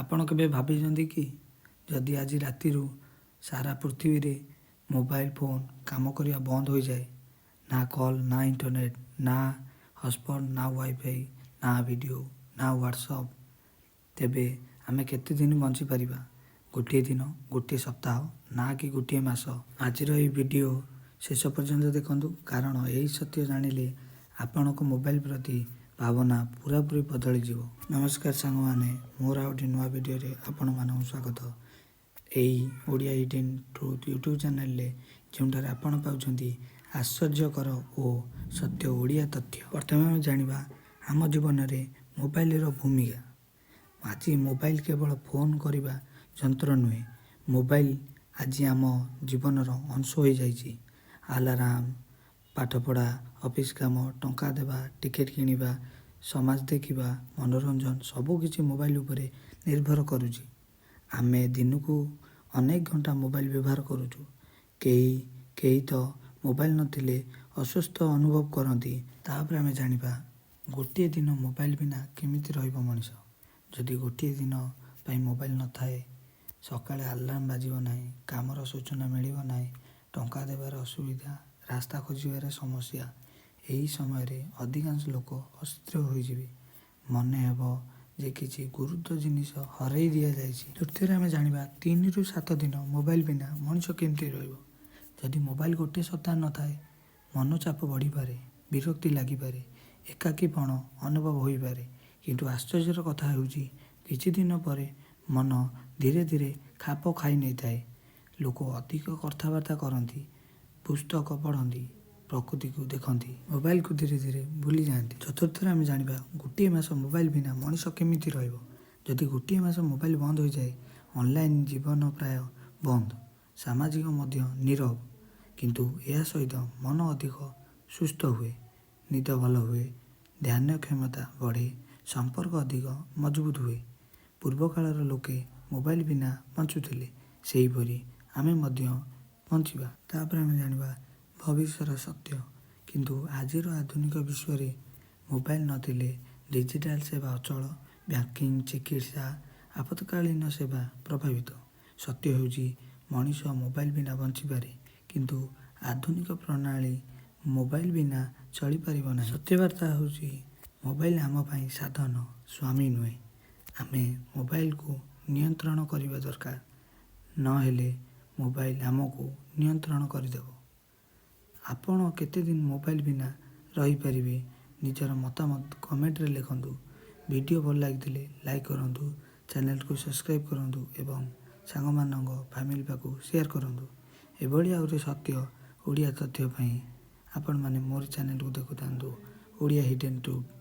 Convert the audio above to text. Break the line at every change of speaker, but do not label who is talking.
ଆପଣ କେବେ ଭାବିଛନ୍ତି କି ଯଦି ଆଜି ରାତିରୁ ସାରା ପୃଥିବୀରେ ମୋବାଇଲ ଫୋନ୍ କାମ କରିବା ବନ୍ଦ ହୋଇଯାଏ, ନା କଲ୍, ନା ଇଣ୍ଟରନେଟ୍, ନା ହଟସ୍ପଟ୍, ନା ୱାଇଫାଇ, ନା ଭିଡ଼ିଓ, ନା ହ୍ୱାଟ୍ସଆପ୍, ତେବେ ଆମେ କେତେ ଦିନ ବଞ୍ଚିପାରିବା? ଗୋଟିଏ ଦିନ, ଗୋଟିଏ ସପ୍ତାହ, ନା କି ଗୋଟିଏ ମାସ? ଆଜିର ଏହି ଭିଡ଼ିଓ ଶେଷ ପର୍ଯ୍ୟନ୍ତ ଦେଖନ୍ତୁ, କାରଣ ଏହି ସତ୍ୟ ଜାଣିଲେ ଆପଣଙ୍କ ମୋବାଇଲ ପ୍ରତି ଭାବନା ପୁରାପୁରି ବଦଳିଯିବ। ନମସ୍କାର ସାଙ୍ଗମାନେ, ମୋର ଆଉ ଗୋଟେ ନୂଆ ଭିଡ଼ିଓରେ ଆପଣମାନଙ୍କୁ ସ୍ୱାଗତ। ଏହି ଓଡ଼ିଆ ହିଡେନ୍ ଟ୍ରୁଥ୍ ୟୁଟ୍ୟୁବ୍ ଚ୍ୟାନେଲରେ ଯେଉଁଠାରେ ଆପଣ ପାଉଛନ୍ତି ଆଶ୍ଚର୍ଯ୍ୟକର ଓ ସତ୍ୟ ଓଡ଼ିଆ ତଥ୍ୟ। ପ୍ରଥମେ ଆମେ ଜାଣିବା ଆମ ଜୀବନରେ ମୋବାଇଲର ଭୂମିକା। ଆଜି ମୋବାଇଲ କେବଳ ଫୋନ୍ କରିବା ଯନ୍ତ୍ର ନୁହେଁ, ମୋବାଇଲ ଆଜି ଆମ ଜୀବନର ଅଂଶ ହୋଇଯାଇଛି। ଆଲାରାମ, ପାଠପଢ଼ା, ଅଫିସ କାମ, ଟଙ୍କା ଦେବା, ଟିକେଟ୍ କିଣିବା, ସମାଜ ଦେଖିବା, ମନୋରଞ୍ଜନ ସବୁକିଛି ମୋବାଇଲ ଉପରେ ନିର୍ଭର କରୁଛି। ଆମେ ଦିନକୁ ଅନେକ ଘଣ୍ଟା ମୋବାଇଲ ବ୍ୟବହାର କରୁଛୁ। କେହି ତ ମୋବାଇଲ ନଥିଲେ ଅସୁସ୍ଥ ଅନୁଭବ କରନ୍ତି। ତାପରେ ଆମେ ଜାଣିବା ଗୋଟିଏ ଦିନ ମୋବାଇଲ ବିନା କେମିତି ରହିବ ମଣିଷ। ଯଦି ଗୋଟିଏ ଦିନ ପାଇଁ ମୋବାଇଲ ନଥାଏ, ସକାଳେ ଆଲାର୍ମ ବାଜିବ ନାହିଁ, କାମର ସୂଚନା ମିଳିବ ନାହିଁ, ଟଙ୍କା ଦେବାର ଅସୁବିଧା, ରାସ୍ତା ଖୋଜିବାରେ ସମସ୍ୟା। ଏହି ସମୟରେ ଅଧିକାଂଶ ଲୋକ ଅସ୍ଥିର ହୋଇଯିବେ। ମନେ ହେବ ଯେ କିଛି ଗୁରୁତ୍ୱ ଜିନିଷ ହରାଇ ଦିଆଯାଇଛି। ତୃତୀୟରେ ଆମେ ଜାଣିବା 3ରୁ 7 ଦିନ ମୋବାଇଲ ବିନା ମଣିଷ କେମିତି ରହିବ। ଯଦି ମୋବାଇଲ ଗୋଟିଏ ସପ୍ତାହ ନଥାଏ, ମନଚାପ ବଢ଼ିପାରେ, ବିରକ୍ତି ଲାଗିପାରେ, ଏକାକୀପଣ ଅନୁଭବ ହୋଇପାରେ। କିନ୍ତୁ ଆଶ୍ଚର୍ଯ୍ୟର କଥା ହେଉଛି, କିଛି ଦିନ ପରେ ମନ ଧୀରେ ଧୀରେ ଖାପ ଖାଇ ନେଇଥାଏ। ଲୋକ ଅଧିକ କଥାବାର୍ତ୍ତା କରନ୍ତି, ପୁସ୍ତକ ପଢ଼ନ୍ତି, ପ୍ରକୃତିକୁ ଦେଖନ୍ତି, ମୋବାଇଲକୁ ଧୀରେ ଧୀରେ ଭୁଲି ଯାଆନ୍ତି। ଚତୁର୍ଥରେ ଆମେ ଜାଣିବା ଗୋଟିଏ ମାସ ମୋବାଇଲ ବିନା ମଣିଷ କେମିତି ରହିବ। ଯଦି ଗୋଟିଏ ମାସ ମୋବାଇଲ ବନ୍ଦ ହୋଇଯାଏ, ଅନଲାଇନ୍ ଜୀବନ ପ୍ରାୟ ବନ୍ଦ, ସାମାଜିକ ମଧ୍ୟ ନୀରବ। କିନ୍ତୁ ଏହା ସହିତ ମନ ଅଧିକ ସୁସ୍ଥ ହୁଏ, ନିଦ ଭଲ ହୁଏ, ଧ୍ୟାନ କ୍ଷମତା ବଢ଼େ, ସମ୍ପର୍କ ଅଧିକ ମଜବୁତ ହୁଏ। ପୂର୍ବକାଳର ଲୋକେ ମୋବାଇଲ ବିନା ବଞ୍ଚୁଥିଲେ, ସେହିପରି ଆମେ ମଧ୍ୟ ବଞ୍ଚିବା। ତାପରେ ଆମେ ଜାଣିବା ଭବିଷ୍ୟତର ସତ୍ୟ। କିନ୍ତୁ ଆଜିର ଆଧୁନିକ ବିଶ୍ୱରେ ମୋବାଇଲ ନଥିଲେ ଡିଜିଟାଲ ସେବା ଅଚଳ, ବ୍ୟାଙ୍କିଂ, ଚିକିତ୍ସା, ଆପତ୍କାଳୀନ ସେବା ପ୍ରଭାବିତ। ସତ୍ୟ ହେଉଛି ମଣିଷ ମୋବାଇଲ ବିନା ବଞ୍ଚିପାରେ, କିନ୍ତୁ ଆଧୁନିକ ପ୍ରଣାଳୀ ମୋବାଇଲ ବିନା ଚଳିପାରିବ ନାହିଁ। ସତ୍ୟବାର୍ତ୍ତା ହେଉଛି ମୋବାଇଲ ଆମ ପାଇଁ ସାଧନ, ସ୍ୱାମୀ ନୁହେଁ। ଆମେ ମୋବାଇଲକୁ ନିୟନ୍ତ୍ରଣ କରିବା ଦରକାର, ନହେଲେ ମୋବାଇଲ ଆମକୁ ନିୟନ୍ତ୍ରଣ କରିଦେବ। ଆପଣ କେତେଦିନ ମୋବାଇଲ ବିନା ରହିପାରିବେ? ନିଜର ମତାମତ କମେଣ୍ଟରେ ଲେଖନ୍ତୁ। ଭିଡ଼ିଓ ଭଲ ଲାଗିଥିଲେ ଲାଇକ୍ କରନ୍ତୁ, ଚ୍ୟାନେଲକୁ ସବସ୍କ୍ରାଇବ୍ କରନ୍ତୁ ଏବଂ ସାଙ୍ଗମାନଙ୍କ ଫ୍ୟାମିଲି ପାଖକୁ ସେୟାର କରନ୍ତୁ। ଏଭଳି ଆହୁରି ସତ୍ୟ ଓଡ଼ିଆ ତଥ୍ୟ ପାଇଁ ଆପଣମାନେ ମୋର ଚ୍ୟାନେଲକୁ ଦେଖୁଥାନ୍ତୁ, ଓଡ଼ିଆ ହିଡେନ୍ ଟ୍ରୁଥ୍।